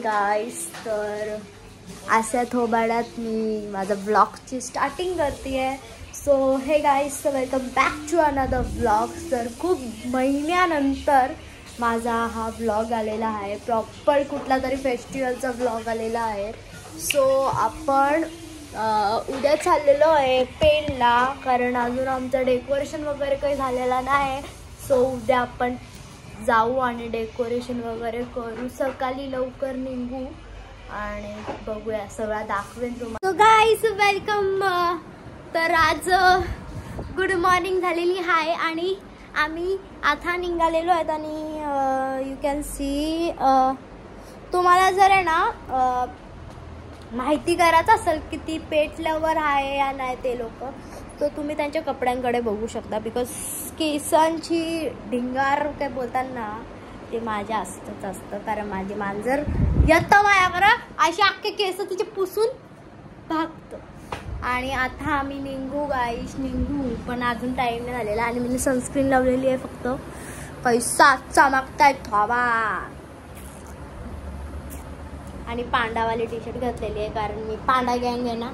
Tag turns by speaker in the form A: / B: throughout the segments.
A: Guys, तर अशा थोबाड्यात मी माझा व्लॉगची स्टार्टिंग करते. So hey guys, welcome back to another vlog. तर खूप महिन्यानंतर माझा हा व्लॉग आलेला आहे. प्रॉपर कुठला तरी फेस्टिवलचा व्लॉग आलेला आहे. सो आपण उद्या चाललेलो आहे पेनला, कारण अजून आमचं डेकोरेशन वगैरे काही झालेला नाही. सो उद्या आपण जाऊ आणि डेकोरेशन वगैरे करू. सकाळी लवकर निघू आणि बघूया, सगळं दाखवेन तुम्हाला. So guys, welcome. तर आज गुड मॉर्निंग झालेली आहे आणि आम्ही आता निघालेलो आहेत. आणि यू कॅन सी, तुम्हाला जर आहे ना माहिती करायचं असेल की ती पेट लवर आहे या नाही ते लोक, तर तुम्ही त्यांच्या कपड्यांकडे बघू शकता. बिकॉज केसांची ढिंगार काय बोलतात ना, ते माझ्या असतं. कारण माझी मांजर येतं माझ्याकडं, अशी अख्खे केस तिचे पुसून भागतं. आणि आता आम्ही निघू गाईश, निघू, पण अजून टाईम नाही झालेला. आणि मी सनस्क्रीन लावलेली आहे फक्त. पैसा चमकताय थोबा. आणि पांडावाली टी शर्ट घातलेली आहे, कारण मी पांडा गँग आहे ना.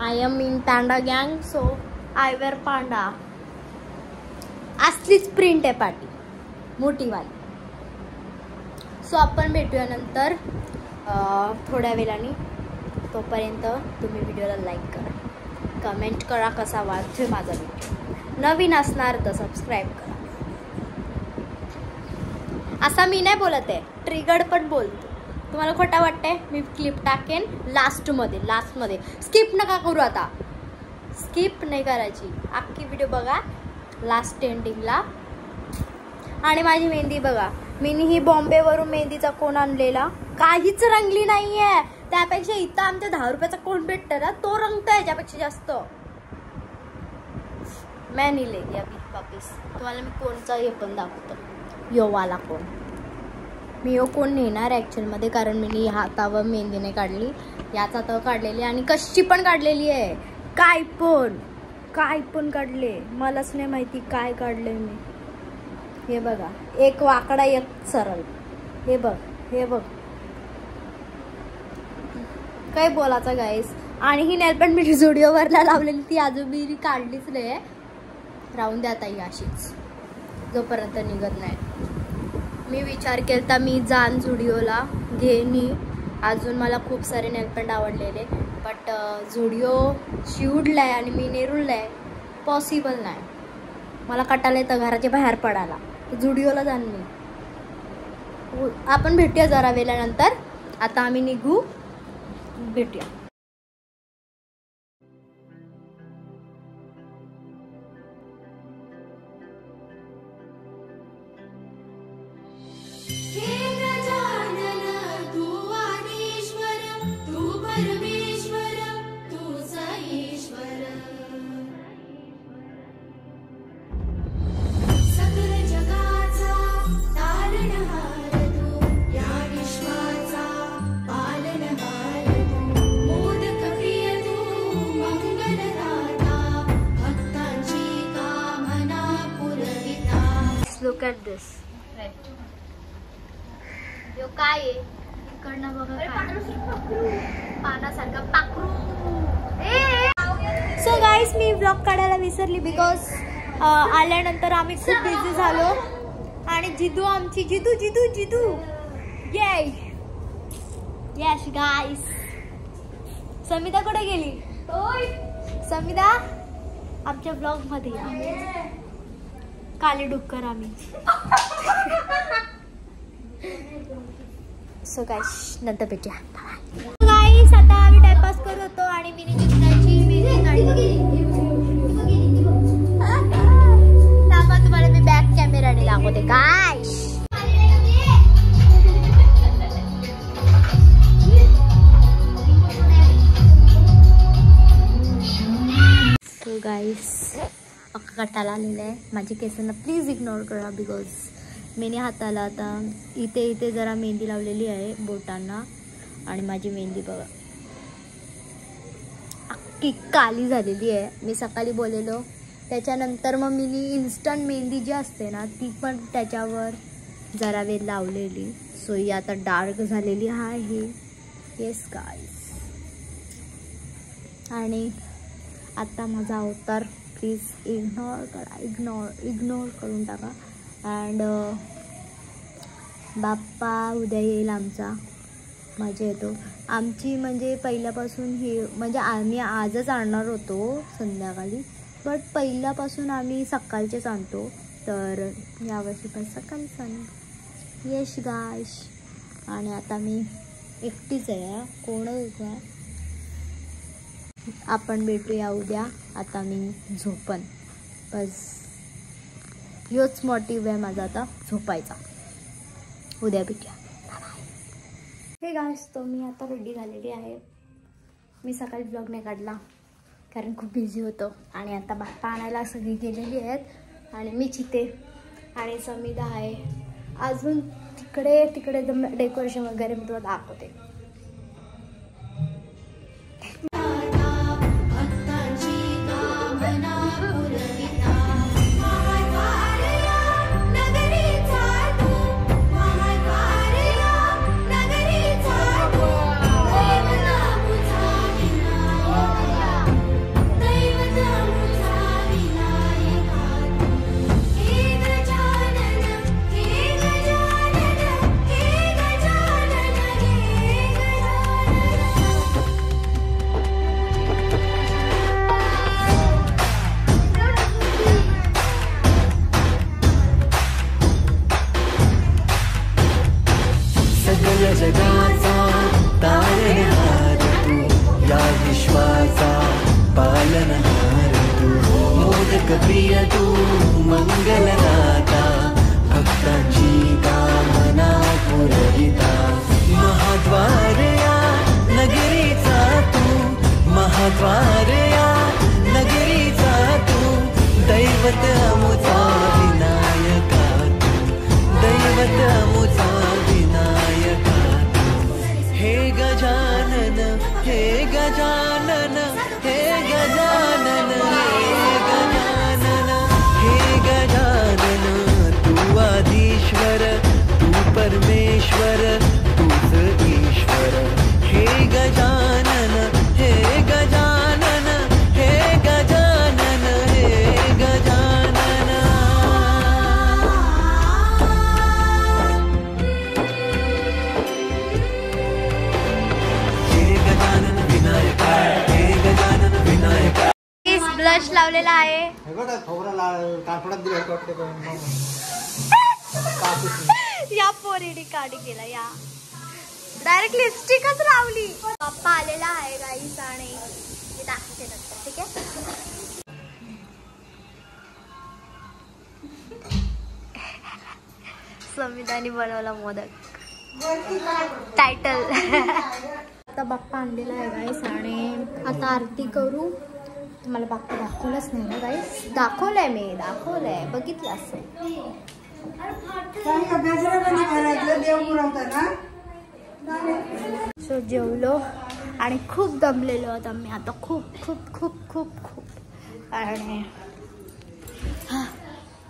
A: आय एम इन पांडा गँग, सो आय वेअर पांडा. असलीच प्रिंट आहे पाटी, मोठीवाली. सो आपण भेटूया नंतर थोड्या वेळाने. तोपर्यंत तुम्ही व्हिडिओला लाईक करा, कमेंट करा कसा वाटतोय माझा व्हिडिओ. नवीन असणार तर सबस्क्राईब करा. असा मी नाही बोलत आहे, ट्रिगर्ड पण बोलतो. तुम्हाला खोटा वाटतंय, मी क्लिप टाकेन लास्टमध्ये. स्किप नका करू, आता स्किप नाही करायची, अख्खी व्हिडिओ बघा लास्ट एंडिंगला. आणि माझी मेहंदी बघा, मी ही बॉम्बेवरून मेहंदीचा कोण आणलेला, काहीच रंगली नाहीये. त्यापेक्षा इथं आमच्या 10 रुपयाचा कोण भेटतं ना, तो रंगतो याच्यापेक्षा जास्त. मैं नाही लेगी अभी वापिस. तुम्हाला मी कोणचा हे पण दाखवतो, योवाला कोण. मी यो कोण नेणार ॲक्च्युअलमध्ये, कारण मी हातावर मेहंदीने काढली, याच हातावर काढलेली आणि कशी पण काढलेली आहे. काय पण काढले, मलाच नाही माहिती काय काढले मी. हे बघा, एक वाकडा एक सरळ. हे बघ काय बोलायचं गाईस. आणि ही नेलपेंट मी झुडिओवरला लावलेली, ती अजून मी काढलीच नाही. राहून द्या ताई अशीच, जोपर्यंत निघत नाही. मी विचार केला मी जाण झुडिओला घेणी. अजून मला खूप सारे नेलपेंट आवडलेले, बट झुडिओ शिवडला आहे आणि मी नेरूळला आहे, पॉसिबल नाही. मला कटाला येतं घराच्या बाहेर पडायला, तर झुडिओला जाण मी. आपण भेटूया जरा वेळानंतर. आता आम्ही निघू, भेटूया. Look at this. यो काय आहे, इकडनं बघा पानासारखा पाखरू. सो गाईस, मी व्लॉग काढायला विसरली बिकॉज आल्यानंतर आम्ही खूप बिझी झालो. आणि जिदू आमची जिदू यस गाईस. समिता कुठे गेली? समिता आमच्या ब्लॉग मध्ये या. काली डुक्कर आम्ही. सो गाईस, नंतर भेटूया. गाईस, आता आम्ही टाइमपास करत होतो आणि मी चित्राची मेहंदी काढली. तुम्हाला मी बॅक कॅमेराने दाखवते गाईस. सो गाईस, कटाला आलेलं आहे. माझी केसांना प्लीज इग्नोर करा, बिकॉज मी हाताला आता इथे जरा मेहंदी लावलेली आहे बोटांना. आणि माझी मेहंदी बघा अख्खी काली झालेली आहे. मी सकाळी बोललेलो त्याच्यानंतर मग मी इन्स्टंट मेहंदी जी असते ना ती पण त्याच्यावर जरा वेळ लावलेली, सो ही आता डार्क झालेली आहे. येस गाईस. आणि आता माझा अवतार प्लीज इग्नोर करून टाका. अँड बाप्पा उद्या येईल आमचा, मजा येतो आमची. म्हणजे पहिल्यापासून ही म्हणजे आम्ही आजच आणणार होतो संध्याकाळी, बट पहिल्यापासून आम्ही सकाळचेच आणतो, तर यावर्षी पण सकाळीच आणू. येस गाईस. आणि आता मी एकटीच आहे, कोण का. आपण भेटूया उद्या. आता मी झोपन, बस ह्योच मोटिव्ह आहे माझा आता, झोपायचा. उद्या भेटूया. हे गाईस, तो मी आता रेडी झालेली आहे. मी सकाळी ब्लॉग नाही काढला कारण खूप बिझी होतो. आणि आता बाप्पा आणायला सगळी गेलेली आहेत आणि मीच इथे आणि समीदा आहे अजून तिकडे. डेकोरेशन वगैरे मी तुला दाखवते.
B: जगाचा तारणहार तू, या विश्वाचा पालनहार तू, मोदक प्रिय तू, मंगलदाता, भक्तांची कामना पुरविता. महाद्वार या नगरीचा तू, महाद्वार या नगरीचा तू, दैवत अमुचा विनायका तू, दैवत अमुचा विनायका. हे गजानन, हे गजानन, हे गजानन, हे गजानन, हे गजानन. तू आदिश्वर, तू परमेश्वर, तूच ईश्वर. हे गजानन, हे गजानन, हे गजानन, हे गजानन.
A: ब्लश लावलेला आहे. या पोरीने काढी केला, या डायरेक्ट लिपस्टिकच लावली. बाप्पा आलेला आहे गाईस आणि मी दाखवते नंतर, ठीक आहे. समीदानी बनवला मोदक, टायटल. आता बाप्पा आणलेला आहे गाईस आणि आता आरती करू. मला बाप्पा दाखवलंच नाही ना गाईस. दाखवलंय मी, दाखवलंय, बघितलं असेल. सो जेवलो आणि खूप दमलेलो होतो मी आता, खूप खूप खूप खूप खूप. आणि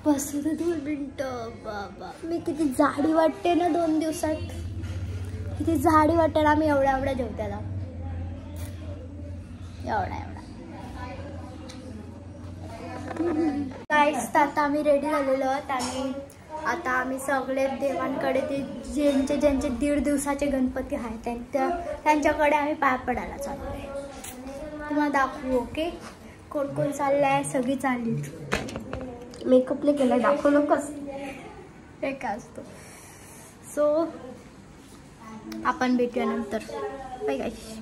A: बसू दे 2 मिनिटं. बाबा मी किती जाडी वाटते ना 2 दिवसात, किती जाडी वाटते ना. मी एवढ्या जेवत्याला, एवढा. गाईस आता आम्ही रेडी झालेलो आहोत आणि आता आम्ही सगळे देवांकडे, ते ज्यांचे 1.5 दिवसाचे गणपती आहेत त्यांच्याकडे आम्ही पाया पडायला चाललो आहे. तुम्हाला दाखवू. ओके, कोण कोण चाललं आहे. सगळी चालली. मेकअप नाही केला, दाखवलं कसं हे काय असतं. सो आपण भेटूया नंतर. बाय गाईस.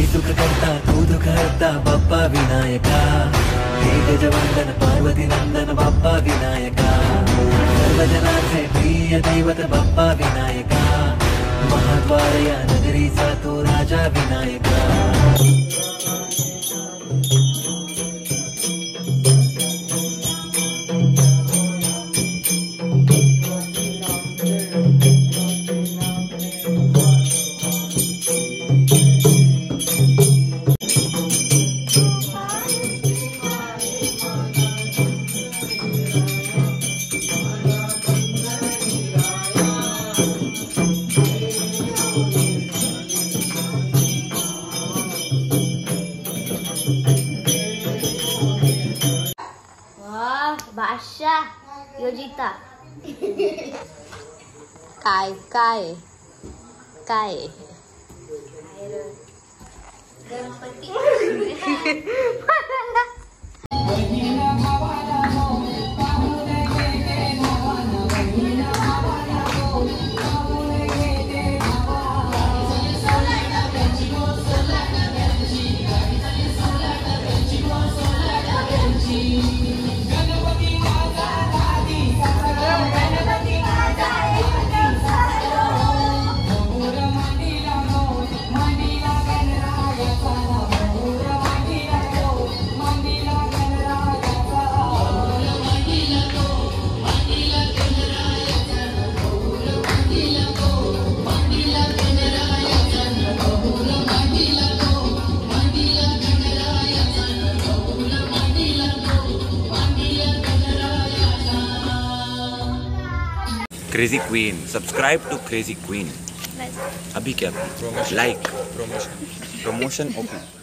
B: दुख करता तू दुख हरता बाप्पा विनायका. हे गजवंदन पार्वती नंदन बाप्पा विनायका. सर्वजनांचे प्रिय दैवत बाप्पा विनायका. महाद्वार या नगरीचा तो राजा विनायका.
A: योजिता
C: काय काय काय
A: Ganpati
D: crazy queen, subscribe to crazy queen. अभी क्या लाइक प्रमोशन ओके।